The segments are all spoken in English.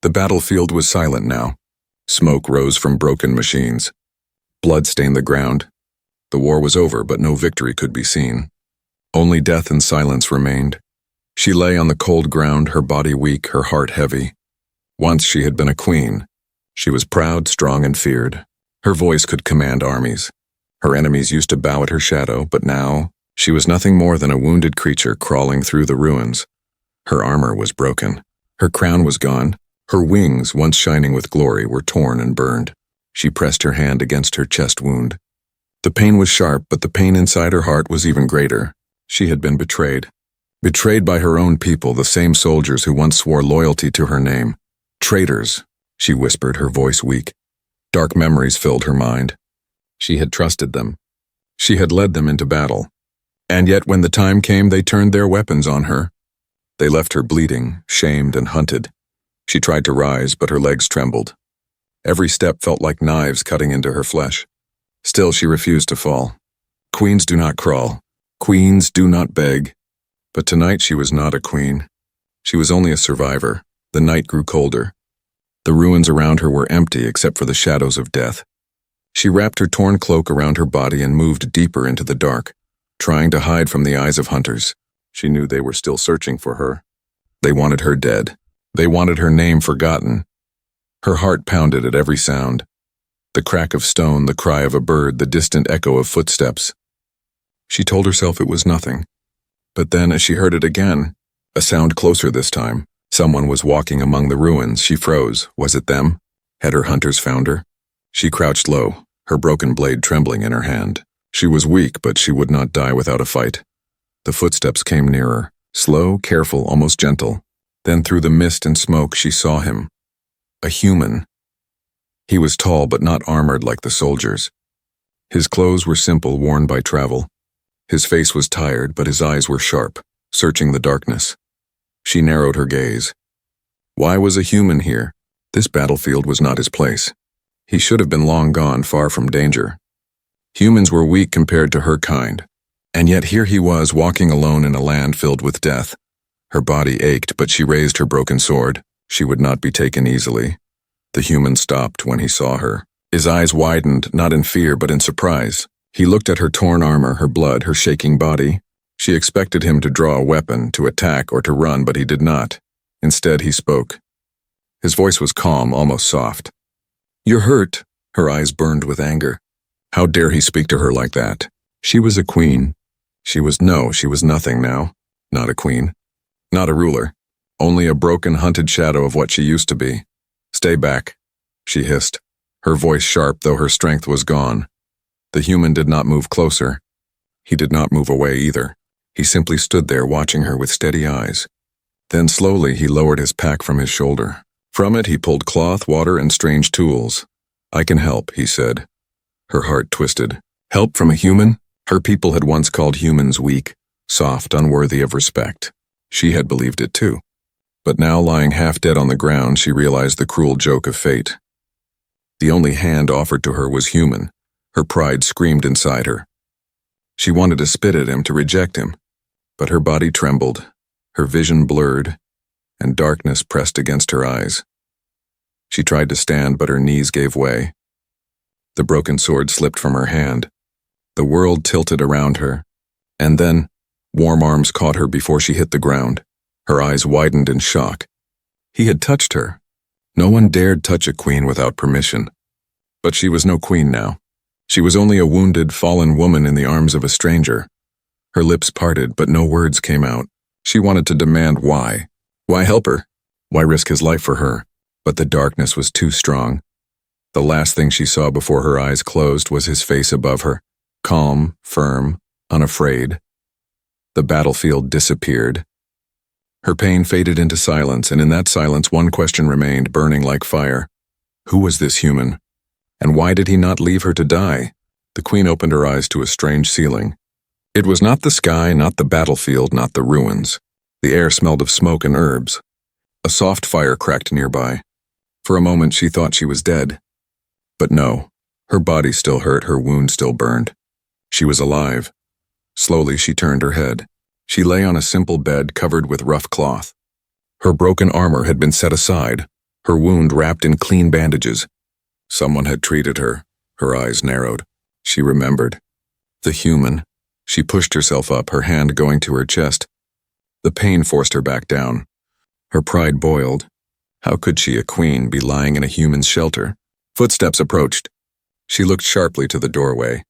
The battlefield was silent now. Smoke rose from broken machines. Blood stained the ground. The war was over, but no victory could be seen. Only death and silence remained. She lay on the cold ground, her body weak, her heart heavy. Once she had been a queen. She was proud, strong, and feared. Her voice could command armies. Her enemies used to bow at her shadow, but now she was nothing more than a wounded creature crawling through the ruins. Her armor was broken. Her crown was gone. Her wings, once shining with glory, were torn and burned. She pressed her hand against her chest wound. The pain was sharp, but the pain inside her heart was even greater. She had been betrayed. Betrayed by her own people, the same soldiers who once swore loyalty to her name. Traitors, she whispered, her voice weak. Dark memories filled her mind. She had trusted them. She had led them into battle. And yet when the time came, they turned their weapons on her. They left her bleeding, shamed, and hunted. She tried to rise, but her legs trembled. Every step felt like knives cutting into her flesh. Still, she refused to fall. Queens do not crawl. Queens do not beg. But tonight she was not a queen. She was only a survivor. The night grew colder. The ruins around her were empty except for the shadows of death. She wrapped her torn cloak around her body and moved deeper into the dark, trying to hide from the eyes of hunters. She knew they were still searching for her. They wanted her dead. They wanted her name forgotten. Her heart pounded at every sound. The crack of stone, the cry of a bird, the distant echo of footsteps. She told herself it was nothing. But then, as she heard it again, a sound closer this time, someone was walking among the ruins. She froze. Was it them? Had her hunters found her? She crouched low, her broken blade trembling in her hand. She was weak, but she would not die without a fight. The footsteps came nearer, slow, careful, almost gentle. Then through the mist and smoke she saw him. A human. He was tall but not armored like the soldiers. His clothes were simple, worn by travel. His face was tired, but his eyes were sharp, searching the darkness. She narrowed her gaze. Why was a human here? This battlefield was not his place. He should have been long gone, far from danger. Humans were weak compared to her kind. And yet here he was, walking alone in a land filled with death. Her body ached, but she raised her broken sword. She would not be taken easily. The human stopped when he saw her. His eyes widened, not in fear, but in surprise. He looked at her torn armor, her blood, her shaking body. She expected him to draw a weapon, to attack, or to run, but he did not. Instead, he spoke. His voice was calm, almost soft. "You're hurt." Her eyes burned with anger. How dare he speak to her like that? She was a queen. She was nothing now. Not a queen. Not a ruler. Only a broken, hunted shadow of what she used to be. "Stay back," she hissed, her voice sharp though her strength was gone. The human did not move closer. He did not move away either. He simply stood there watching her with steady eyes. Then slowly he lowered his pack from his shoulder. From it he pulled cloth, water, and strange tools. "I can help," he said. Her heart twisted. Help from a human? Her people had once called humans weak, soft, unworthy of respect. She had believed it too. But now, lying half dead on the ground, she realized the cruel joke of fate. The only hand offered to her was human. Her pride screamed inside her. She wanted to spit at him, to reject him. But her body trembled, her vision blurred, and darkness pressed against her eyes. She tried to stand, but her knees gave way. The broken sword slipped from her hand. The world tilted around her. And then, warm arms caught her before she hit the ground. Her eyes widened in shock. He had touched her. No one dared touch a queen without permission. But she was no queen now. She was only a wounded, fallen woman in the arms of a stranger. Her lips parted, but no words came out. She wanted to demand why. Why help her? Why risk his life for her? But the darkness was too strong. The last thing she saw before her eyes closed was his face above her, calm, firm, unafraid. The battlefield disappeared. Her pain faded into silence, and in that silence one question remained, burning like fire. Who was this human? And why did he not leave her to die? The queen opened her eyes to a strange ceiling. It was not the sky, not the battlefield, not the ruins. The air smelled of smoke and herbs. A soft fire cracked nearby. For a moment she thought she was dead. But no, her body still hurt, her wound still burned. She was alive. Slowly she turned her head. She lay on a simple bed covered with rough cloth. Her broken armor had been set aside. her wound wrapped in clean bandages. Someone had treated her. Her eyes narrowed. She remembered. The human. She pushed herself up, her hand going to her chest. The pain forced her back down. Her pride boiled. How could she, a queen, be lying in a human's shelter? Footsteps approached. She looked sharply to the doorway.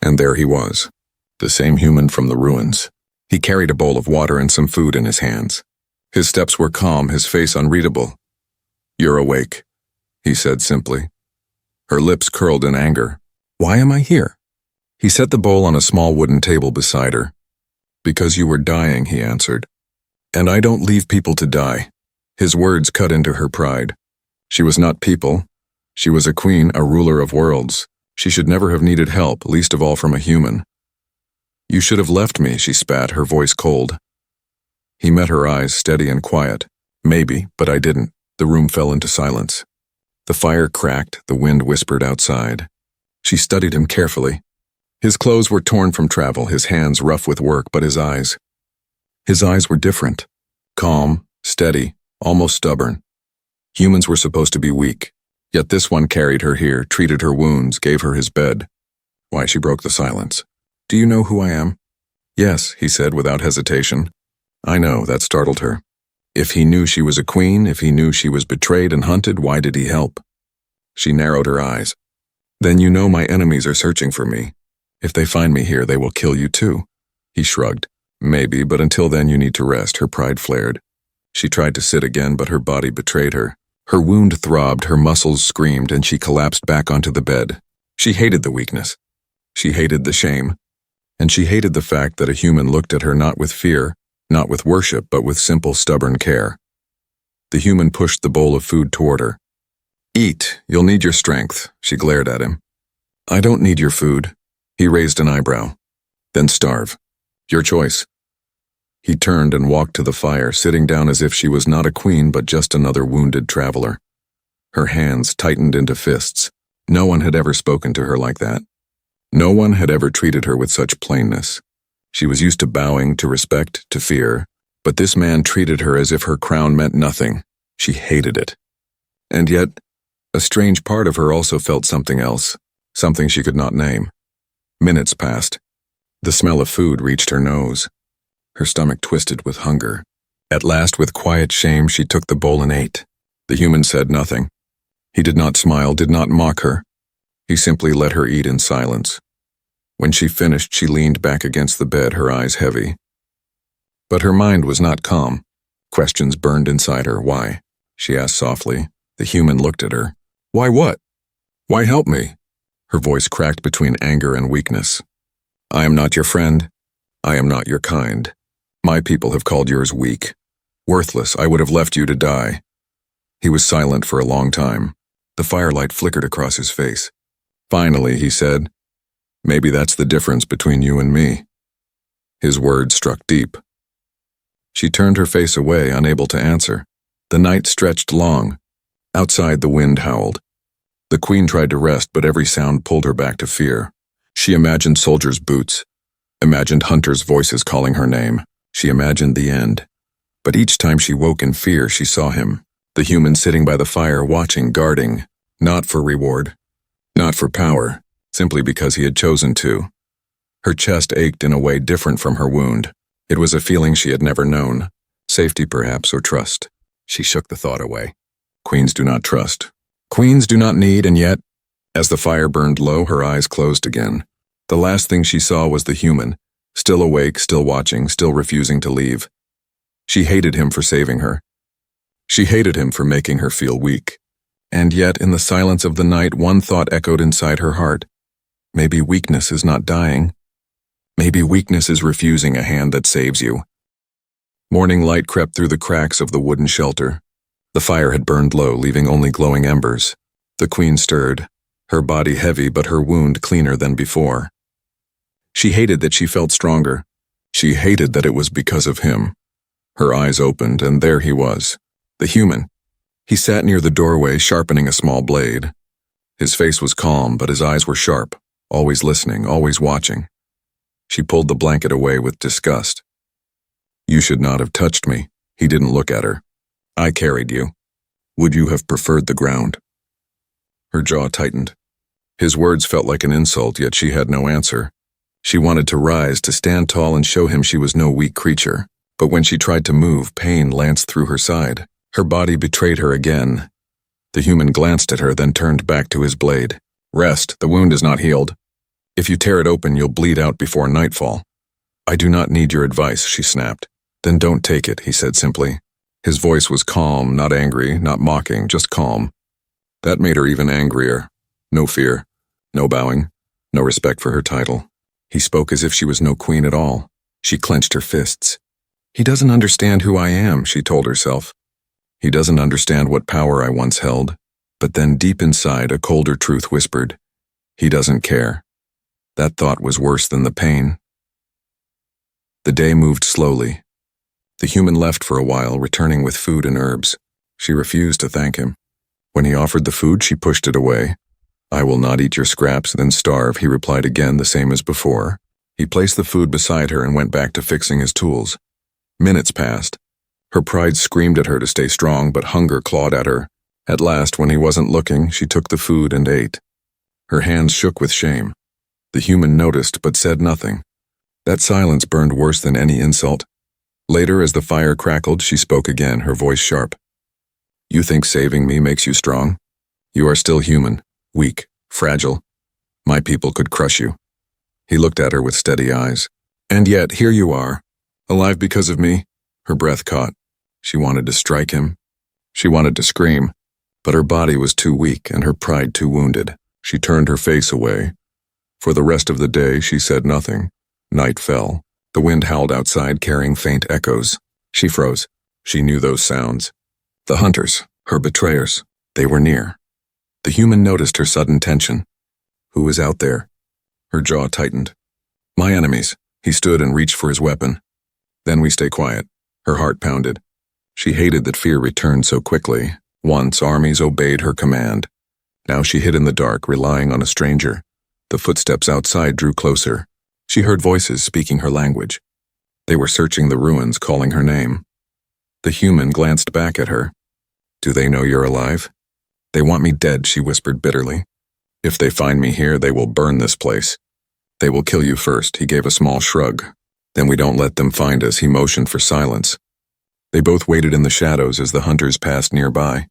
And there he was, the same human from the ruins. He carried a bowl of water and some food in his hands. His steps were calm, his face unreadable. "You're awake," he said simply. Her lips curled in anger. "Why am I here?" He set the bowl on a small wooden table beside her. "Because you were dying," he answered. "And I don't leave people to die." His words cut into her pride. She was not people. She was a queen, a ruler of worlds. She should never have needed help, least of all from a human. "You should have left me," she spat, her voice cold. He met her eyes, steady and quiet. "Maybe, but I didn't." The room fell into silence. The fire cracked, the wind whispered outside. She studied him carefully. His clothes were torn from travel, his hands rough with work, but his eyes were different. Calm, steady, almost stubborn. Humans were supposed to be weak, yet this one carried her here, treated her wounds, gave her his bed. Why, she broke the silence. "Do you know who I am?" "Yes," he said without hesitation. "I know," that startled her. If he knew she was a queen, if he knew she was betrayed and hunted, why did he help? She narrowed her eyes. "Then you know my enemies are searching for me. If they find me here, they will kill you too." He shrugged. "Maybe, but until then you need to rest." Her pride flared. She tried to sit again, but her body betrayed her. Her wound throbbed, her muscles screamed, and she collapsed back onto the bed. She hated the weakness. She hated the shame. And she hated the fact that a human looked at her not with fear, not with worship, but with simple, stubborn care. The human pushed the bowl of food toward her. "Eat, you'll need your strength," she glared at him. "I don't need your food." He raised an eyebrow. "Then starve. Your choice." He turned and walked to the fire, sitting down as if she was not a queen but just another wounded traveler. Her hands tightened into fists. No one had ever spoken to her like that. No one had ever treated her with such plainness. She was used to bowing, to respect, to fear, but this man treated her as if her crown meant nothing. She hated it. And yet, a strange part of her also felt something else, something she could not name. Minutes passed. The smell of food reached her nose. Her stomach twisted with hunger. At last, with quiet shame, she took the bowl and ate. The human said nothing. He did not smile, did not mock her. He simply let her eat in silence. When she finished, she leaned back against the bed, her eyes heavy. But her mind was not calm. Questions burned inside her. "Why?" she asked softly. The human looked at her. "Why what? Why help me?" Her voice cracked between anger and weakness. "I am not your friend. I am not your kind. My people have called yours weak. Worthless, I would have left you to die." He was silent for a long time. The firelight flickered across his face. Finally, he said, "Maybe that's the difference between you and me." His words struck deep. She turned her face away, unable to answer. The night stretched long. Outside, the wind howled. The queen tried to rest, but every sound pulled her back to fear. She imagined soldiers' boots, imagined hunters' voices calling her name. She imagined the end. But each time she woke in fear, she saw him, the human sitting by the fire, watching, guarding, not for reward, not for power, simply because he had chosen to. Her chest ached in a way different from her wound. It was a feeling she had never known. Safety, perhaps, or trust. She shook the thought away. Queens do not trust. Queens do not need, and yet, as the fire burned low, her eyes closed again. The last thing she saw was the human, still awake, still watching, still refusing to leave. She hated him for saving her. She hated him for making her feel weak. And yet, in the silence of the night, one thought echoed inside her heart. Maybe weakness is not dying. Maybe weakness is refusing a hand that saves you. Morning light crept through the cracks of the wooden shelter. The fire had burned low, leaving only glowing embers. The queen stirred, her body heavy but her wound cleaner than before. She hated that she felt stronger. She hated that it was because of him. Her eyes opened, and there he was, the human. He sat near the doorway, sharpening a small blade. His face was calm, but his eyes were sharp, always listening, always watching. She pulled the blanket away with disgust. "You should not have touched me." He didn't look at her. "I carried you." Would you have preferred the ground? Her jaw tightened. His words felt like an insult, yet she had no answer. She wanted to rise, to stand tall and show him she was no weak creature. But when she tried to move, pain lanced through her side. Her body betrayed her again. The human glanced at her, then turned back to his blade. Rest, the wound is not healed. If you tear it open, you'll bleed out before nightfall. I do not need your advice, she snapped. Then don't take it, he said simply. His voice was calm, not angry, not mocking, just calm. That made her even angrier. No fear, no bowing, no respect for her title. He spoke as if she was no queen at all. She clenched her fists. He doesn't understand who I am, she told herself. He doesn't understand what power I once held. But then deep inside, a colder truth whispered, he doesn't care. That thought was worse than the pain. The day moved slowly. The human left for a while, returning with food and herbs. She refused to thank him. When he offered the food, she pushed it away. I will not eat your scraps, then starve, he replied again, the same as before. He placed the food beside her and went back to fixing his tools. Minutes passed. Her pride screamed at her to stay strong, but hunger clawed at her. At last, when he wasn't looking, she took the food and ate. Her hands shook with shame. The human noticed, but said nothing. That silence burned worse than any insult. Later, as the fire crackled, she spoke again, her voice sharp. You think saving me makes you strong? You are still human, weak, fragile. My people could crush you. He looked at her with steady eyes. And yet, here you are, alive because of me. Her breath caught. She wanted to strike him. She wanted to scream, but her body was too weak and her pride too wounded. She turned her face away. For the rest of the day, she said nothing. Night fell. The wind howled outside, carrying faint echoes. She froze. She knew those sounds. The hunters, her betrayers, they were near. The human noticed her sudden tension. Who was out there? Her jaw tightened. My enemies. He stood and reached for his weapon. Then we stay quiet. Her heart pounded. She hated that fear returned so quickly. Once armies obeyed her command. Now she hid in the dark, relying on a stranger. The footsteps outside drew closer. She heard voices speaking her language. They were searching the ruins, calling her name. The human glanced back at her. Do they know you're alive? They want me dead, she whispered bitterly. If they find me here, they will burn this place. They will kill you first, he gave a small shrug. Then we don't let them find us, he motioned for silence. They both waited in the shadows as the hunters passed nearby.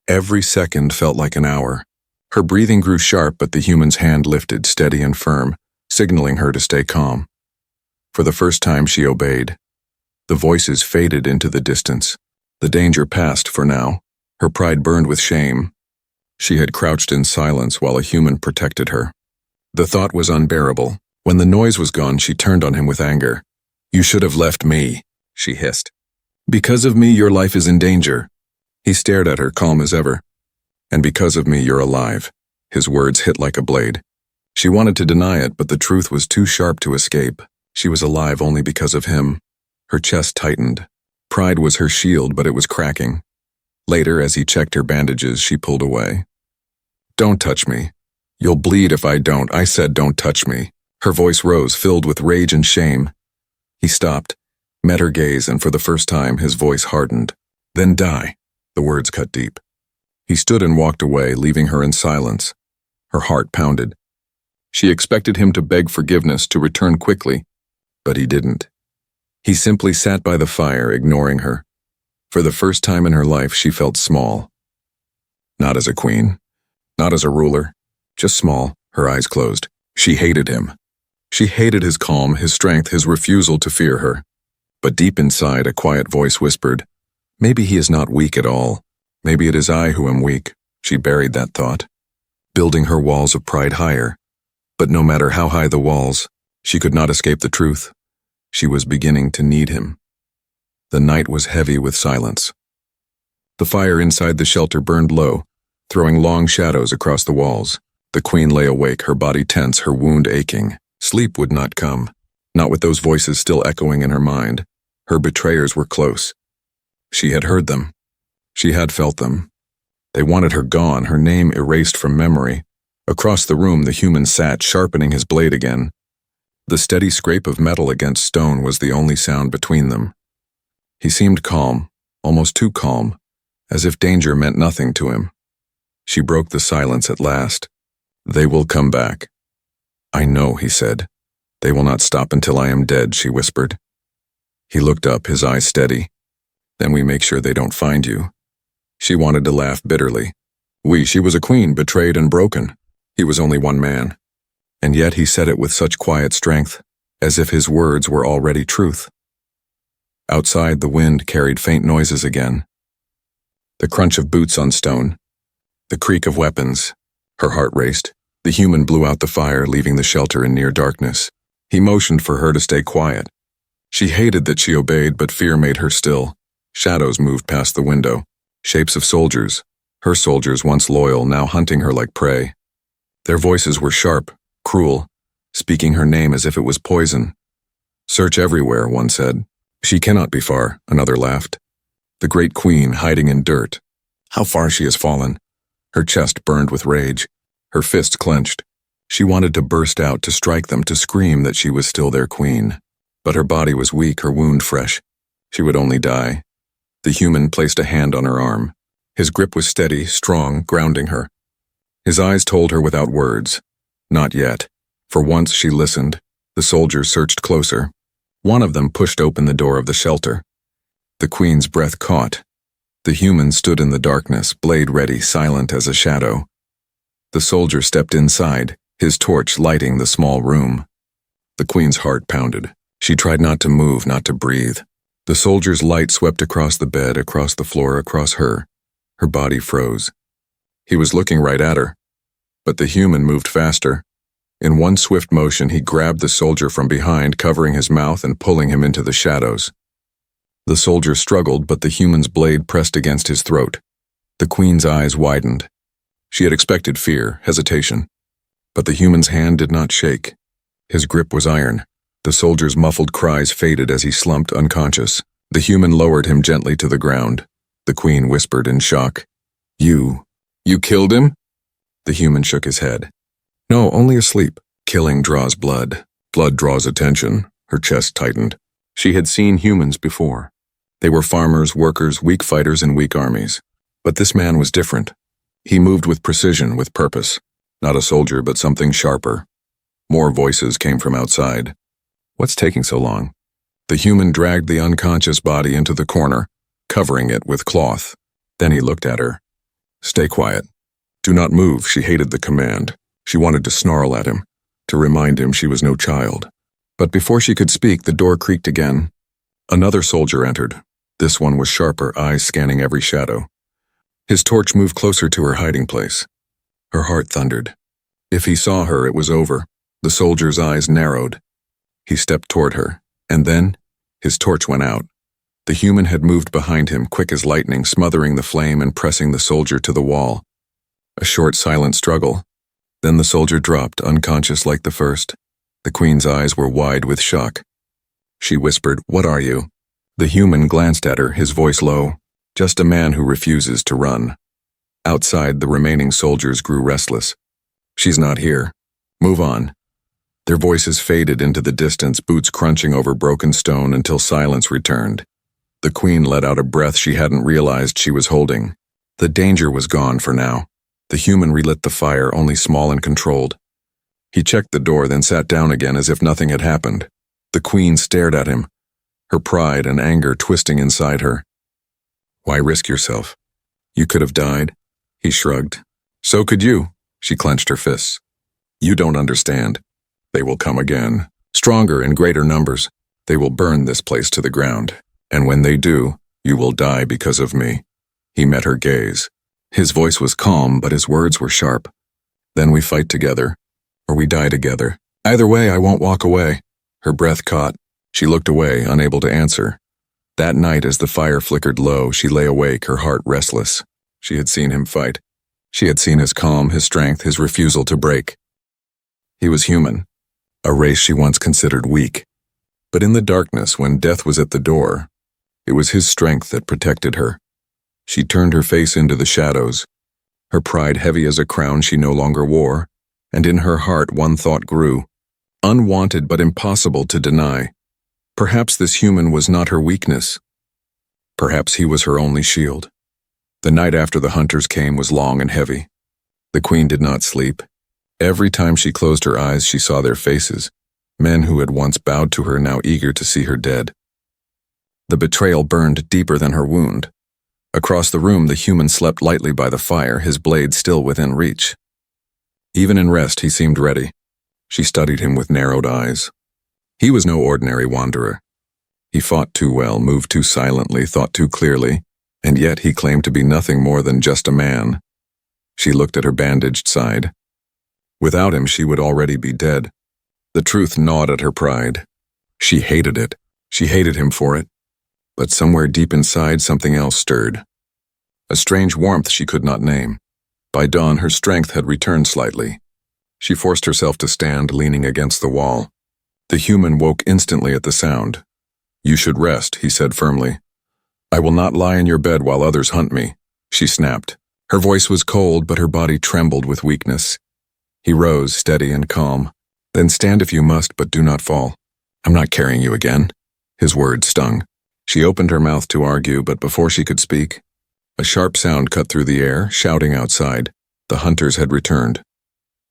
Every second felt like an hour. Her breathing grew sharp, but the human's hand lifted, steady and firm, signaling her to stay calm. For the first time, she obeyed. The voices faded into the distance. The danger passed for now. Her pride burned with shame. She had crouched in silence while a human protected her. The thought was unbearable. When the noise was gone, she turned on him with anger. You should have left me, she hissed. Because of me, your life is in danger. He stared at her, calm as ever. And because of me, you're alive. His words hit like a blade. She wanted to deny it, but the truth was too sharp to escape. She was alive only because of him. Her chest tightened. Pride was her shield, but it was cracking. Later, as he checked her bandages, she pulled away. Don't touch me. You'll bleed if I don't. I said don't touch me. Her voice rose, filled with rage and shame. He stopped, met her gaze, and for the first time, his voice hardened. Then die. The words cut deep. He stood and walked away, leaving her in silence. Her heart pounded. She expected him to beg forgiveness, to return quickly, but he didn't. He simply sat by the fire, ignoring her. For the first time in her life, she felt small. Not as a queen, not as a ruler, just small, her eyes closed. She hated him. She hated his calm, his strength, his refusal to fear her. But deep inside, a quiet voice whispered, maybe he is not weak at all. Maybe it is I who am weak. She buried that thought, building her walls of pride higher. But no matter how high the walls, she could not escape the truth. She was beginning to need him. The night was heavy with silence. The fire inside the shelter burned low, throwing long shadows across the walls. The queen lay awake, her body tense, her wound aching. Sleep would not come, not with those voices still echoing in her mind. Her betrayers were close. She had heard them. She had felt them. They wanted her gone, her name erased from memory. Across the room, the human sat, sharpening his blade again. The steady scrape of metal against stone was the only sound between them. He seemed calm, almost too calm, as if danger meant nothing to him. She broke the silence at last. "They will come back." "I know," he said. "They will not stop until I am dead," she whispered. He looked up, his eyes steady. "Then we make sure they don't find you." She wanted to laugh bitterly. She was a queen, betrayed and broken. He was only one man. And yet he said it with such quiet strength, as if his words were already truth. Outside, the wind carried faint noises again. The crunch of boots on stone, the creak of weapons. Her heart raced. The human blew out the fire, leaving the shelter in near darkness. He motioned for her to stay quiet. She hated that she obeyed, but fear made her still. Shadows moved past the window. Shapes of soldiers. Her soldiers, once loyal, now hunting her like prey. Their voices were sharp, cruel, speaking her name as if it was poison. "Search everywhere," one said. "She cannot be far," another laughed. "The great queen hiding in dirt. How far she has fallen." Her chest burned with rage. Her fists clenched. She wanted to burst out, to strike them, to scream that she was still their queen. But her body was weak, her wound fresh. She would only die. The human placed a hand on her arm. His grip was steady, strong, grounding her. His eyes told her without words. Not yet. For once she listened. The soldiers searched closer. One of them pushed open the door of the shelter. The queen's breath caught. The human stood in the darkness, blade ready, silent as a shadow. The soldier stepped inside, his torch lighting the small room. The queen's heart pounded. She tried not to move, not to breathe. The soldier's light swept across the bed, across the floor, across her. Her body froze. He was looking right at her. But the human moved faster. In one swift motion, he grabbed the soldier from behind, covering his mouth and pulling him into the shadows. The soldier struggled, but the human's blade pressed against his throat. The queen's eyes widened. She had expected fear, hesitation. But the human's hand did not shake. His grip was iron. The soldier's muffled cries faded as he slumped unconscious. The human lowered him gently to the ground. The queen whispered in shock, You killed him?" The human shook his head. "No, only asleep. Killing draws blood. Blood draws attention." Her chest tightened. She had seen humans before. They were farmers, workers, weak fighters in weak armies. But this man was different. He moved with precision, with purpose. Not a soldier, but something sharper. More voices came from outside. "What's taking so long?" The human dragged the unconscious body into the corner, covering it with cloth. Then he looked at her. "Stay quiet. Do not move." She hated the command. She wanted to snarl at him, to remind him she was no child. But before she could speak, the door creaked again. Another soldier entered. This one was sharper, eyes scanning every shadow. His torch moved closer to her hiding place. Her heart thundered. If he saw her, it was over. The soldier's eyes narrowed. He stepped toward her, and then his torch went out. The human had moved behind him, quick as lightning, smothering the flame and pressing the soldier to the wall. A short, silent struggle. Then the soldier dropped, unconscious like the first. The queen's eyes were wide with shock. She whispered, "What are you?" The human glanced at her, his voice low. "Just a man who refuses to run." Outside, the remaining soldiers grew restless. "She's not here. Move on." Their voices faded into the distance, boots crunching over broken stone until silence returned. The queen let out a breath she hadn't realized she was holding. The danger was gone for now. The human relit the fire, only small and controlled. He checked the door, then sat down again as if nothing had happened. The queen stared at him, her pride and anger twisting inside her. "Why risk yourself? You could have died." He shrugged. "So could you." She clenched her fists. "You don't understand. They will come again. Stronger, in greater numbers. They will burn this place to the ground. And when they do, you will die because of me." He met her gaze. His voice was calm, but his words were sharp. "Then we fight together, or we die together. Either way, I won't walk away." Her breath caught. She looked away, unable to answer. That night, as the fire flickered low, she lay awake, her heart restless. She had seen him fight. She had seen his calm, his strength, his refusal to break. He was human, a race she once considered weak. But in the darkness, when death was at the door, it was his strength that protected her. She turned her face into the shadows, her pride heavy as a crown she no longer wore, and in her heart one thought grew, unwanted but impossible to deny. Perhaps this human was not her weakness. Perhaps he was her only shield. The night after the hunters came was long and heavy. The queen did not sleep. Every time she closed her eyes, she saw their faces, men who had once bowed to her, now eager to see her dead. The betrayal burned deeper than her wound. Across the room, the human slept lightly by the fire, his blade still within reach. Even in rest, he seemed ready. She studied him with narrowed eyes. He was no ordinary wanderer. He fought too well, moved too silently, thought too clearly, and yet he claimed to be nothing more than just a man. She looked at her bandaged side. Without him, she would already be dead. The truth gnawed at her pride. She hated it. She hated him for it. But somewhere deep inside, something else stirred. A strange warmth she could not name. By dawn, her strength had returned slightly. She forced herself to stand, leaning against the wall. The human woke instantly at the sound. "You should rest," he said firmly. "I will not lie in your bed while others hunt me," she snapped. Her voice was cold, but her body trembled with weakness. He rose, steady and calm. "Then stand if you must, but do not fall. I'm not carrying you again." His words stung. She opened her mouth to argue, but before she could speak, a sharp sound cut through the air, shouting outside. The hunters had returned.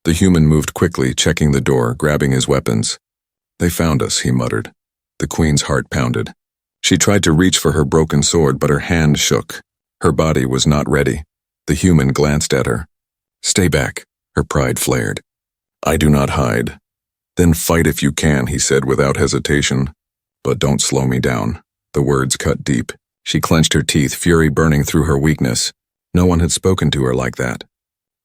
The human moved quickly, checking the door, grabbing his weapons. "They found us," he muttered. The queen's heart pounded. She tried to reach for her broken sword, but her hand shook. Her body was not ready. The human glanced at her. "Stay back," her pride flared. "I do not hide." "Then fight if you can," he said without hesitation. "But don't slow me down." The words cut deep. She clenched her teeth, fury burning through her weakness. No one had spoken to her like that.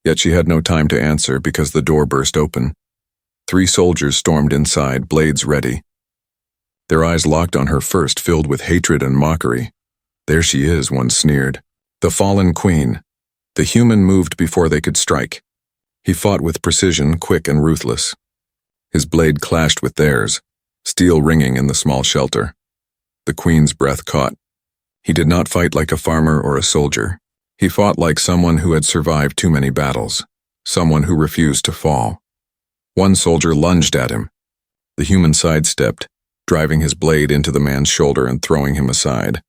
Yet she had no time to answer because the door burst open. 3 soldiers stormed inside, blades ready. Their eyes locked on her first, filled with hatred and mockery. "There she is," one sneered. "The fallen queen." The human moved before they could strike. He fought with precision, quick and ruthless. His blade clashed with theirs, steel ringing in the small shelter. The queen's breath caught. He did not fight like a farmer or a soldier. He fought like someone who had survived too many battles, someone who refused to fall. One soldier lunged at him. The human sidestepped, driving his blade into the man's shoulder and throwing him aside.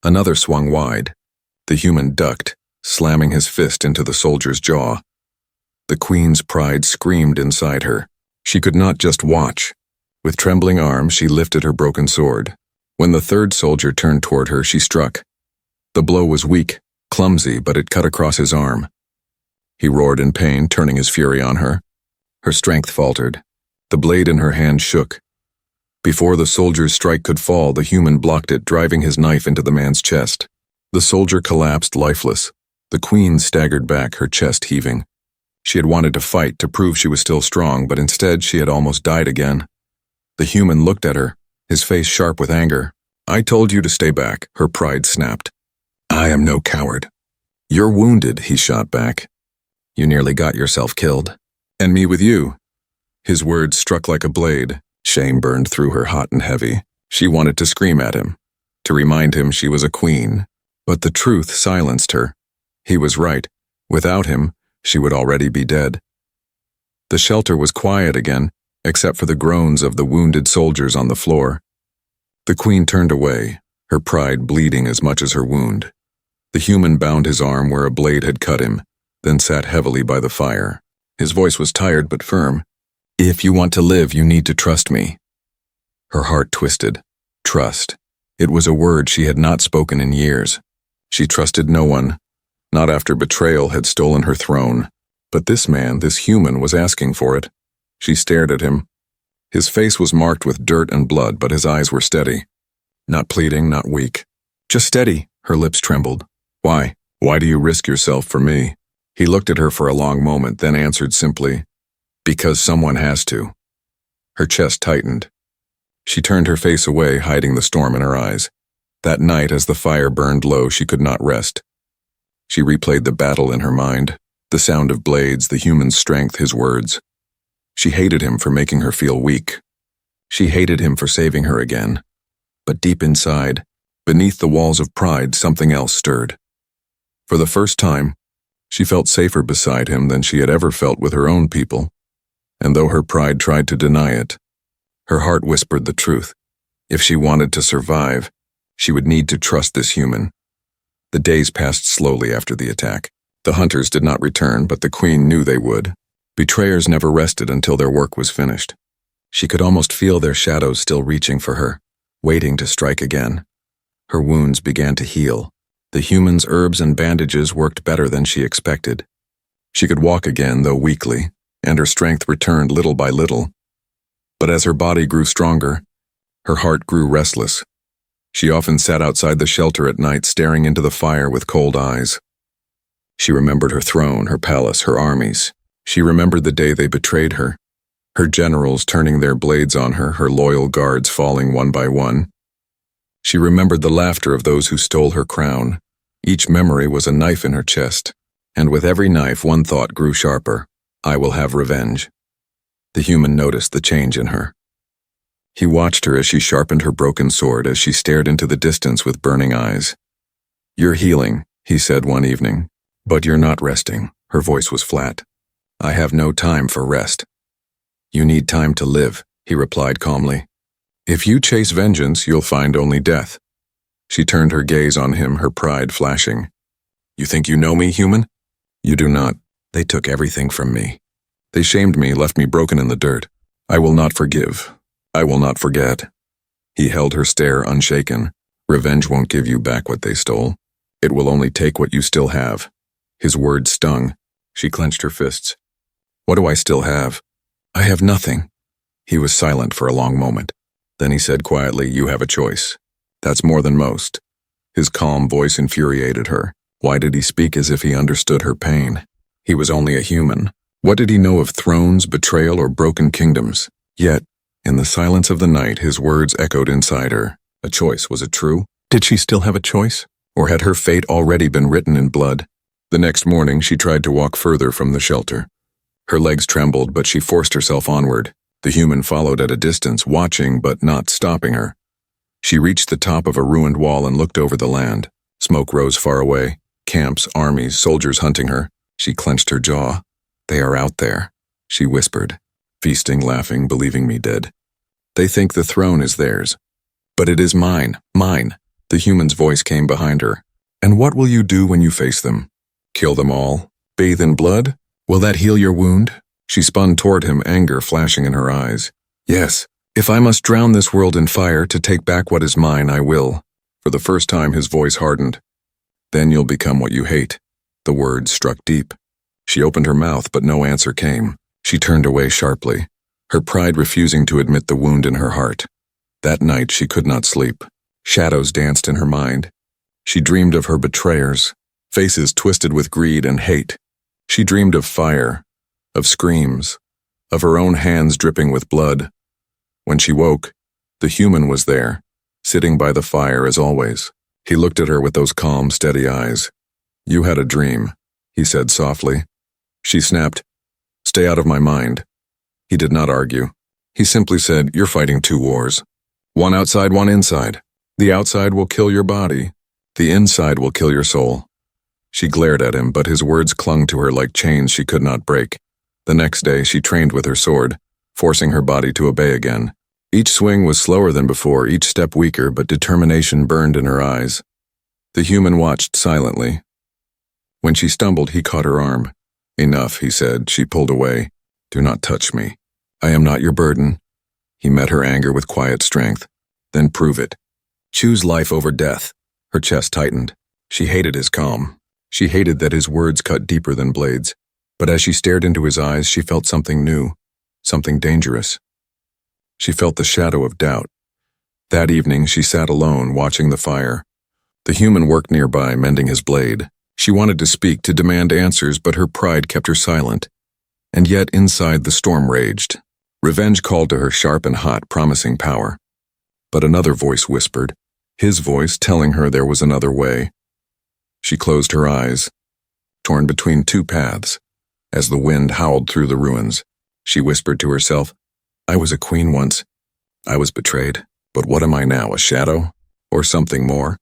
Another swung wide. The human ducked, slamming his fist into the soldier's jaw. The queen's pride screamed inside her. She could not just watch. With trembling arms, she lifted her broken sword. When the third soldier turned toward her, she struck. The blow was weak, clumsy, but it cut across his arm. He roared in pain, turning his fury on her. Her strength faltered. The blade in her hand shook. Before the soldier's strike could fall, the human blocked it, driving his knife into the man's chest. The soldier collapsed lifeless. The queen staggered back, her chest heaving. She had wanted to fight, to prove she was still strong, but instead she had almost died again. The human looked at her, his face sharp with anger. "I told you to stay back," her pride snapped. "I am no coward." "You're wounded," he shot back. "You nearly got yourself killed. And me with you." His words struck like a blade. Shame burned through her hot and heavy. She wanted to scream at him, to remind him she was a queen. But the truth silenced her. He was right. Without him, she would already be dead. The shelter was quiet again, except for the groans of the wounded soldiers on the floor. The queen turned away, her pride bleeding as much as her wound. The human bound his arm where a blade had cut him, then sat heavily by the fire. His voice was tired but firm. "If you want to live, you need to trust me." Her heart twisted. Trust. It was a word she had not spoken in years. She trusted no one, not after betrayal had stolen her throne. But this man, this human, was asking for it. She stared at him. His face was marked with dirt and blood, but his eyes were steady. Not pleading, not weak. "Just steady," her lips trembled. "Why? Why do you risk yourself for me?" He looked at her for a long moment, then answered simply, "Because someone has to." Her chest tightened. She turned her face away, hiding the storm in her eyes. That night, as the fire burned low, she could not rest. She replayed the battle in her mind, the sound of blades, the human strength, his words. She hated him for making her feel weak. She hated him for saving her again. But deep inside, beneath the walls of pride, something else stirred. For the first time, she felt safer beside him than she had ever felt with her own people. And though her pride tried to deny it, her heart whispered the truth. If she wanted to survive, she would need to trust this human. The days passed slowly after the attack. The hunters did not return, but the queen knew they would. Betrayers never rested until their work was finished. She could almost feel their shadows still reaching for her, waiting to strike again. Her wounds began to heal. The human's herbs and bandages worked better than she expected. She could walk again, though weakly, and her strength returned little by little. But as her body grew stronger, her heart grew restless. She often sat outside the shelter at night, staring into the fire with cold eyes. She remembered her throne, her palace, her armies. She remembered the day they betrayed her, her generals turning their blades on her, her loyal guards falling one by one. She remembered the laughter of those who stole her crown. Each memory was a knife in her chest, and with every knife one thought grew sharper: I will have revenge. The human noticed the change in her. He watched her as she sharpened her broken sword, as she stared into the distance with burning eyes. You're healing, he said one evening, but you're not resting. Her voice was flat. I have no time for rest. You need time to live, he replied calmly. If you chase vengeance, you'll find only death. She turned her gaze on him, her pride flashing. You think you know me, human? You do not. They took everything from me. They shamed me, left me broken in the dirt. I will not forgive. I will not forget. He held her stare unshaken. Revenge won't give you back what they stole. It will only take what you still have. His words stung. She clenched her fists. What do I still have? I have nothing. He was silent for a long moment. Then he said quietly, you have a choice. That's more than most. His calm voice infuriated her. Why did he speak as if he understood her pain? He was only a human. What did he know of thrones, betrayal, or broken kingdoms? Yet, in the silence of the night, his words echoed inside her. A choice, was it true? Did she still have a choice? Or had her fate already been written in blood? The next morning, she tried to walk further from the shelter. Her legs trembled, but she forced herself onward. The human followed at a distance, watching but not stopping her. She reached the top of a ruined wall and looked over the land. Smoke rose far away. Camps, armies, soldiers hunting her. She clenched her jaw. They are out there, she whispered, feasting, laughing, believing me dead. They think the throne is theirs. But it is mine, mine. The human's voice came behind her. And what will you do when you face them? Kill them all? Bathe in blood? Will that heal your wound? She spun toward him, anger flashing in her eyes. Yes, if I must drown this world in fire to take back what is mine, I will. For the first time, his voice hardened. Then you'll become what you hate. The words struck deep. She opened her mouth, but no answer came. She turned away sharply, her pride refusing to admit the wound in her heart. That night, she could not sleep. Shadows danced in her mind. She dreamed of her betrayers, faces twisted with greed and hate. She dreamed of fire, of screams, of her own hands dripping with blood. When she woke, the human was there, sitting by the fire as always. He looked at her with those calm, steady eyes. You had a dream, he said softly. She snapped, Stay out of my mind. He did not argue. He simply said, You're fighting two wars. One outside, one inside. The outside will kill your body. The inside will kill your soul. She glared at him, but his words clung to her like chains she could not break. The next day, she trained with her sword, forcing her body to obey again. Each swing was slower than before, each step weaker, but determination burned in her eyes. The human watched silently. When she stumbled, he caught her arm. Enough, he said. She pulled away. Do not touch me. I am not your burden. He met her anger with quiet strength. Then prove it. Choose life over death. Her chest tightened. She hated his calm. She hated that his words cut deeper than blades. But as she stared into his eyes, she felt something new, something dangerous. She felt the shadow of doubt. That evening, she sat alone, watching the fire. The human worked nearby, mending his blade. She wanted to speak, to demand answers, but her pride kept her silent. And yet inside the storm raged. Revenge called to her, sharp and hot, promising power. But another voice whispered, his voice telling her there was another way. She closed her eyes, torn between two paths. As the wind howled through the ruins, she whispered to herself, I was a queen once. I was betrayed. But what am I now, a shadow? Or something more?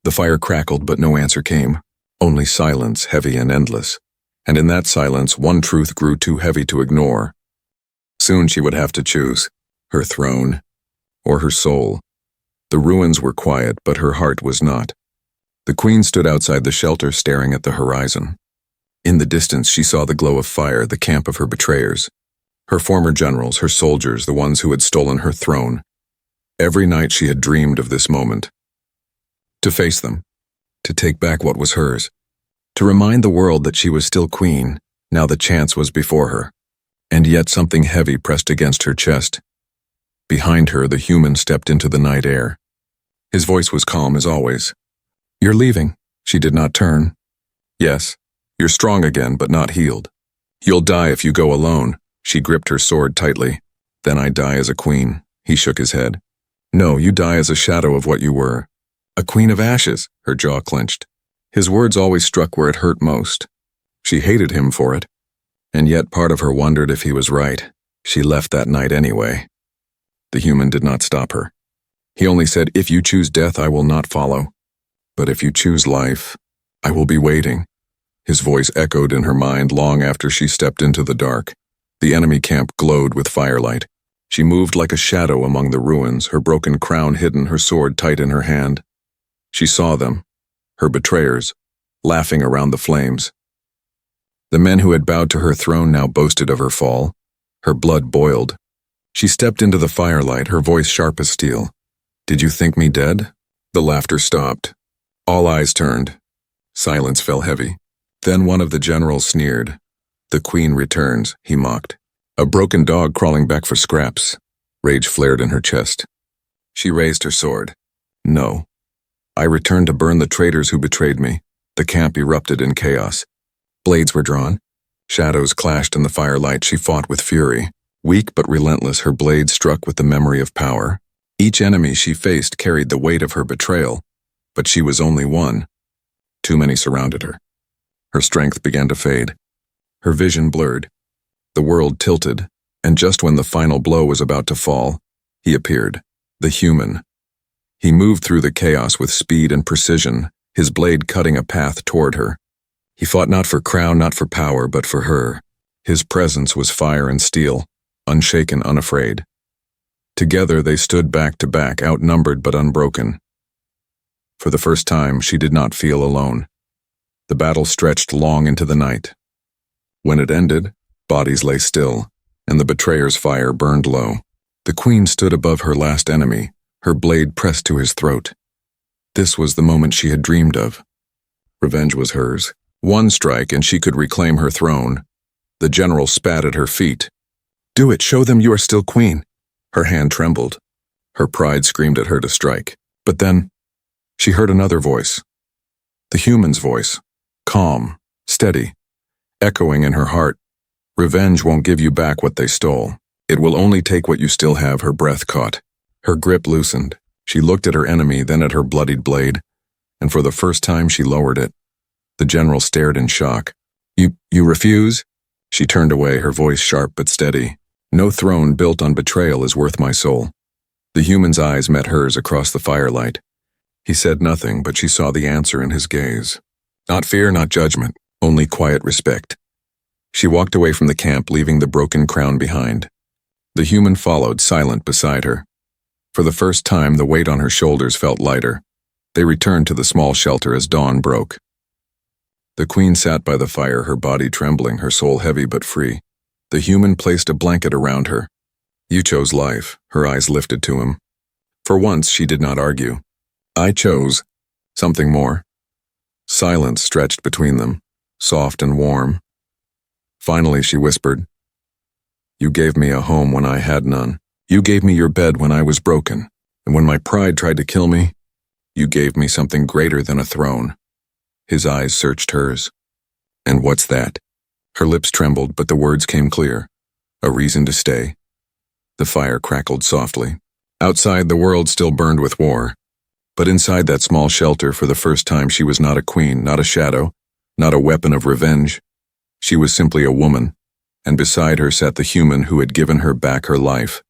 The fire crackled, but no answer came. Only silence, heavy and endless. And in that silence, one truth grew too heavy to ignore. Soon she would have to choose, her throne or her soul. The ruins were quiet, but her heart was not. The queen stood outside the shelter staring at the horizon. In the distance she saw the glow of fire, the camp of her betrayers. Her former generals, her soldiers, the ones who had stolen her throne. Every night she had dreamed of this moment. To face them. To take back what was hers. To remind the world that she was still queen. Now the chance was before her. And yet something heavy pressed against her chest. Behind her, the human stepped into the night air. His voice was calm as always. "You're leaving." She did not turn. "Yes, you're strong again, but not healed. You'll die if you go alone." She gripped her sword tightly. "Then I die as a queen." He shook his head. "No, you die as a shadow of what you were. A queen of ashes." Her jaw clenched. His words always struck where it hurt most. She hated him for it. And yet part of her wondered if he was right. She left that night anyway. The human did not stop her. He only said, "If you choose death, I will not follow. But if you choose life, I will be waiting." His voice echoed in her mind long after she stepped into the dark. The enemy camp glowed with firelight. She moved like a shadow among the ruins, her broken crown hidden, her sword tight in her hand. She saw them, her betrayers, laughing around the flames. The men who had bowed to her throne now boasted of her fall. Her blood boiled. She stepped into the firelight, her voice sharp as steel. "Did you think me dead?" The laughter stopped. All eyes turned. Silence fell heavy. Then one of the generals sneered. "The queen returns," he mocked. "A broken dog crawling back for scraps." Rage flared in her chest. She raised her sword. "No. I return to burn the traitors who betrayed me." The camp erupted in chaos. Blades were drawn. Shadows clashed in the firelight. She fought with fury. Weak but relentless, her blade struck with the memory of power. Each enemy she faced carried the weight of her betrayal, but she was only one. Too many surrounded her. Her strength began to fade. Her vision blurred. The world tilted, and just when the final blow was about to fall, he appeared, the human. He moved through the chaos with speed and precision, his blade cutting a path toward her. He fought not for crown, not for power, but for her. His presence was fire and steel, unshaken, unafraid. Together they stood back to back, outnumbered but unbroken. For the first time, she did not feel alone. The battle stretched long into the night. When it ended, bodies lay still, and the betrayer's fire burned low. The queen stood above her last enemy, her blade pressed to his throat. This was the moment she had dreamed of. Revenge was hers. One strike and she could reclaim her throne. The general spat at her feet. "Do it, show them you are still queen." Her hand trembled. Her pride screamed at her to strike. But then, she heard another voice. The human's voice. Calm, steady, echoing in her heart. "Revenge won't give you back what they stole. It will only take what you still have." Her breath caught. Her grip loosened. She looked at her enemy, then at her bloodied blade, and for the first time she lowered it. The general stared in shock. You refuse?" She turned away, her voice sharp but steady. "No throne built on betrayal is worth my soul." The human's eyes met hers across the firelight. He said nothing, but she saw the answer in his gaze. Not fear, not judgment, only quiet respect. She walked away from the camp, leaving the broken crown behind. The human followed, silent beside her. For the first time, the weight on her shoulders felt lighter. They returned to the small shelter as dawn broke. The queen sat by the fire, her body trembling, her soul heavy but free. The human placed a blanket around her. "You chose life," her eyes lifted to him. For once, she did not argue. "I chose something more." Silence stretched between them, soft and warm. Finally, she whispered, "You gave me a home when I had none. You gave me your bed when I was broken. And when my pride tried to kill me, you gave me something greater than a throne." His eyes searched hers. "And what's that?" Her lips trembled, but the words came clear. "A reason to stay." The fire crackled softly. Outside, the world still burned with war. But inside that small shelter, for the first time, she was not a queen, not a shadow, not a weapon of revenge. She was simply a woman, and beside her sat the human who had given her back her life.